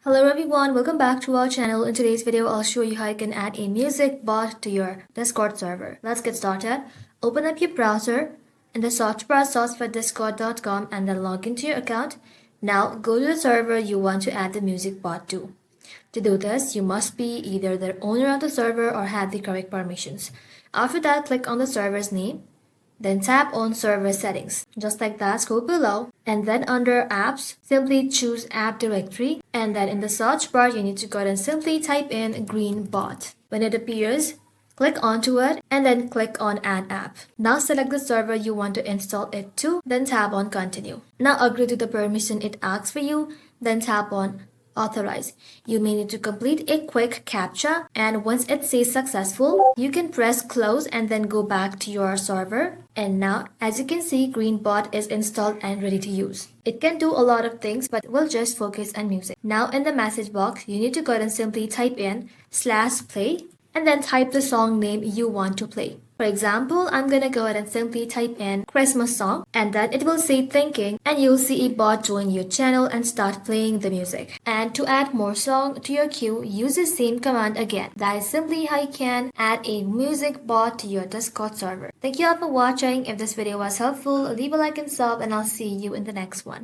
Hello everyone, welcome back to our channel. In today's video, I'll show you how you can add a music bot to your Discord server. Let's get started. Open up your browser. In the search bar, search for discord.com and then log into your account. Now go to the server you want to add the music bot to. To do this, you must be either the owner of the server or have the correct permissions. After that, click on the server's name. Then tap on server settings. Just like that, scroll below and then under apps, simply choose app directory and then in the search bar, you need to go ahead and simply type in green bot. When it appears, click onto it and then click on add app. Now select the server you want to install it to, then tap on continue. Now agree to the permission it asks for you, then tap on authorize. You may need to complete a quick captcha and once it says successful, you can press close and then go back to your server. And now as you can see, Greenbot is installed and ready to use. It can do a lot of things but we'll just focus on music. Now in the message box, you need to go ahead and simply type in /play and then type the song name you want to play. For example, I'm gonna go ahead and simply type in Christmas song and then it will say thinking and you'll see a bot join your channel and start playing the music. And to add more song to your queue, use the same command again. That is simply how you can add a music bot to your Discord server. Thank you all for watching. If this video was helpful, leave a like and sub and I'll see you in the next one.